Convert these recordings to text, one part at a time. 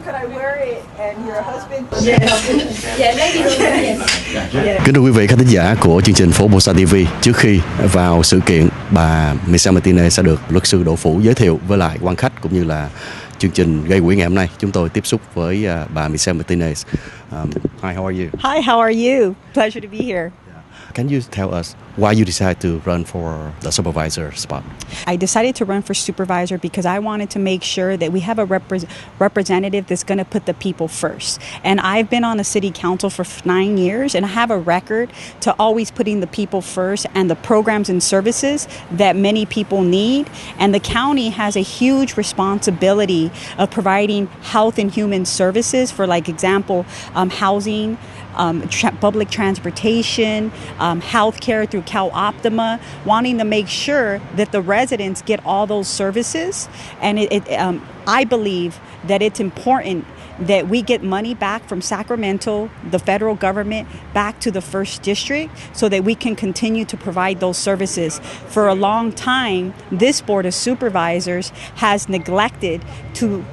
could I wear it and your husband? Kính thưa quý vị khán thính giả của chương trình PhoBolsaTV, trước khi vào sự kiện, bà Michele Martinez sẽ được luật sư Đỗ Phủ giới thiệu với lại quan khách cũng như là chương trình gây quỹ ngày hôm nay. Chúng tôi tiếp xúc với bà Michele Martinez. Hi, how are you? Hi, how are you? Pleasure to be here. Can you tell us why you decided to run for the supervisor spot? I decided to run for supervisor because I wanted to make sure that we have a representative that's going to put the people first. And I've been on the city council for 9 years, and I have a record to always putting the people first and the programs and services that many people need. And the county has a huge responsibility of providing health and human services for, like example, housing, public transportation, healthcare through CalOptima, wanting to make sure that the residents get all those services. And I believe that it's important that we get money back from Sacramento, the federal government, back to the first district so that we can continue to provide those services. For a long time, this Board of Supervisors has neglected to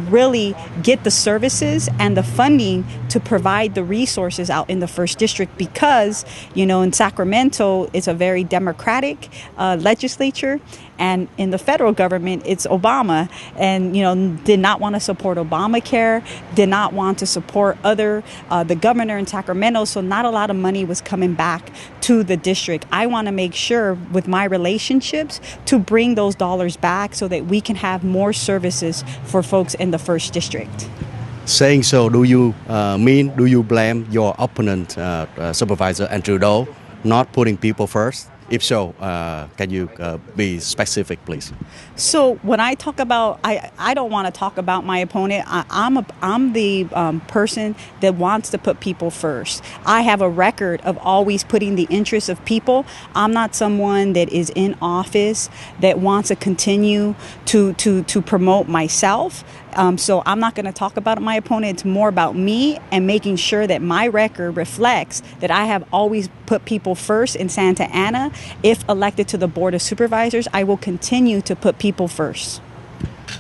really get the services and the funding to provide the resources out in the first district because, you know, in Sacramento, it's a very democratic legislature. And in the federal government, it's Obama, and, you know, did not want to support Obamacare, did not want to support the governor in Sacramento. So not a lot of money was coming back to the district. I want to make sure with my relationships to bring those dollars back so that we can have more services for folks in the first district. Saying so, do you blame your opponent, Supervisor Andrew Doe, not putting people first? If so, can you be specific, please? So when I talk about, I don't want to talk about my opponent. I'm the person that wants to put people first. I have a record of always putting the interests of people. I'm not someone that is in office that wants to continue to promote myself. So I'm not going to talk about my opponent. It's more about me and making sure that my record reflects that I have always put people first in Santa Ana. If elected to the Board of Supervisors, I will continue to put people first.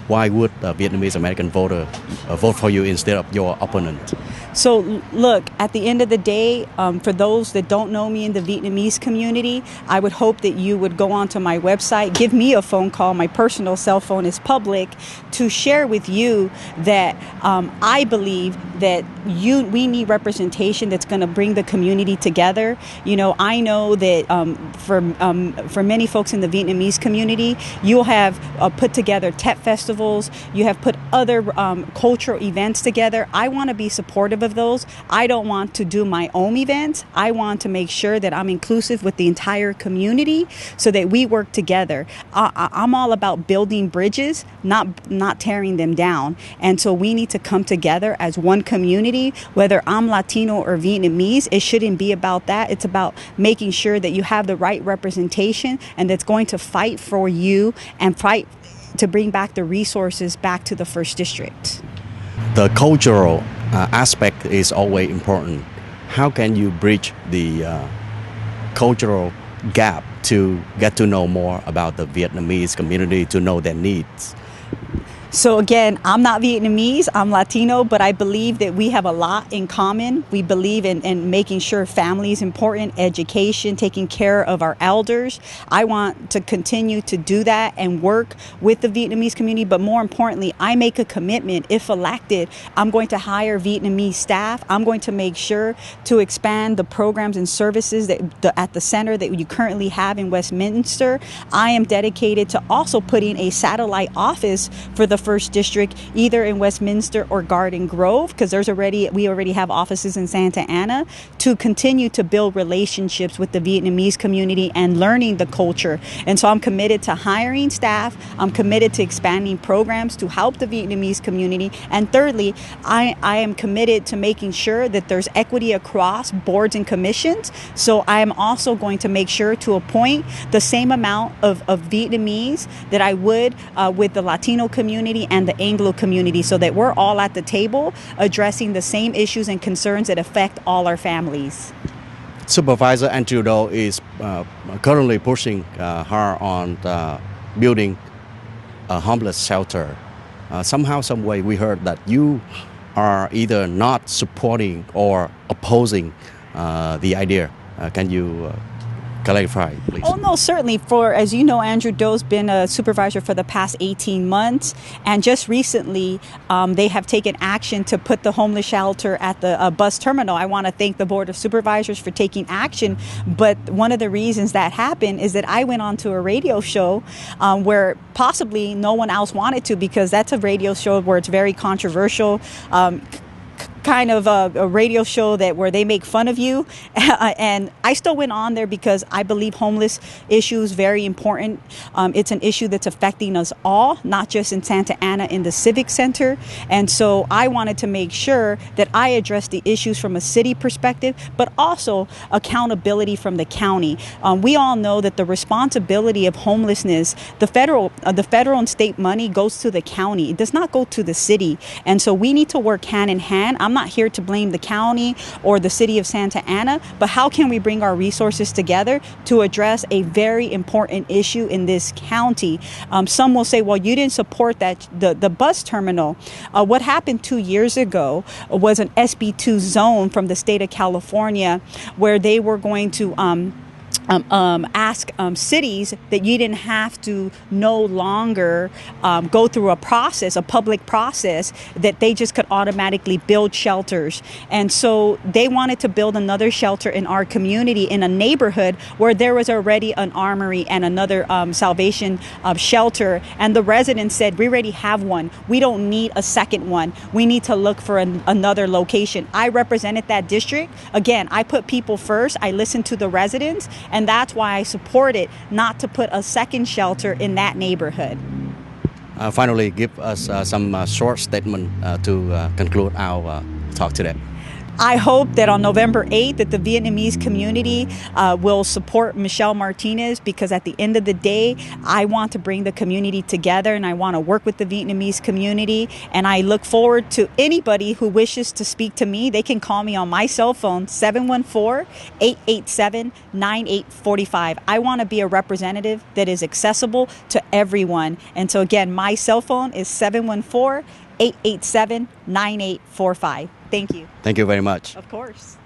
Why would a Vietnamese American voter vote for you instead of your opponent? So look, at the end of the day, for those that don't know me in the Vietnamese community, I would hope that you would go onto my website, give me a phone call. My personal cell phone is public, to share with you that I believe that we need representation that's going to bring the community together. You know, I know that for many folks in the Vietnamese community, you'll have put together Tet festivals, you have put other cultural events together. I want to be supportive of those. I don't want to do my own events. I want to make sure that I'm inclusive with the entire community so that we work together. I'm all about building bridges, not tearing them down. And so we need to come together as one community, whether I'm Latino or Vietnamese. It shouldn't be about that. It's about making sure that you have the right representation and that's going to fight for you and fight to bring back the resources back to the first district. The cultural aspect is always important. How can you bridge the cultural gap to get to know more about the Vietnamese community, to know their needs? So again, I'm not Vietnamese, I'm Latino, but I believe that we have a lot in common. We believe in making sure family is important, education, taking care of our elders. I want to continue to do that and work with the Vietnamese community, but more importantly, I make a commitment. If elected, I'm going to hire Vietnamese staff. I'm going to make sure to expand the programs and services at the center that you currently have in Westminster. I am dedicated to also putting a satellite office for the first district, either in Westminster or Garden Grove, because we already have offices in Santa Ana, to continue to build relationships with the Vietnamese community and learning the culture. And so I'm committed to hiring staff. I'm committed to expanding programs to help the Vietnamese community. And thirdly, I am committed to making sure that there's equity across boards and commissions. So I am also going to make sure to appoint the same amount of Vietnamese that I would with the Latino community and the Anglo community, so that we're all at the table addressing the same issues and concerns that affect all our families. Supervisor Andrew Doe is currently pushing hard on building a homeless shelter somehow, some way, we heard that you are either not supporting or opposing the idea. Can you clarify, please? Oh, no, certainly. As you know, Andrew Doe's been a supervisor for the past 18 months. And just recently, they have taken action to put the homeless shelter at the bus terminal. I want to thank the Board of Supervisors for taking action. But one of the reasons that happened is that I went on to a radio show where possibly no one else wanted to, because that's a radio show where it's very controversial. Kind of a radio show where they make fun of you. And I still went on there because I believe homeless issue is very important. It's an issue that's affecting us all, not just in Santa Ana in the Civic Center. And so I wanted to make sure that I address the issues from a city perspective, but also accountability from the county. We all know that the responsibility of homelessness, the federal and state money goes to the county. It does not go to the city. And so we need to work hand in hand. I'm not here to blame the county or the city of Santa Ana, but how can we bring our resources together to address a very important issue in this county? Some will say, well, you didn't support the bus terminal. What happened 2 years ago was an SB2 zone from the state of California where they were going to ask cities that you didn't have to no longer go through a public process, that they just could automatically build shelters. And so they wanted to build another shelter in our community in a neighborhood where there was already an armory and another salvation shelter. And the residents said, we already have one. We don't need a second one. We need to look for another location. I represented that district. Again, I put people first. I listened to the residents. And that's why I supported not to put a second shelter in that neighborhood. Finally, give us some short statement to conclude our talk today. I hope that on November 8th that the Vietnamese community will support Michele Martinez, because at the end of the day, I want to bring the community together and I want to work with the Vietnamese community. And I look forward to anybody who wishes to speak to me. They can call me on my cell phone, 714-887-9845. I want to be a representative that is accessible to everyone. And so again, my cell phone is 714-887-9845. Thank you. Thank you very much. Of course.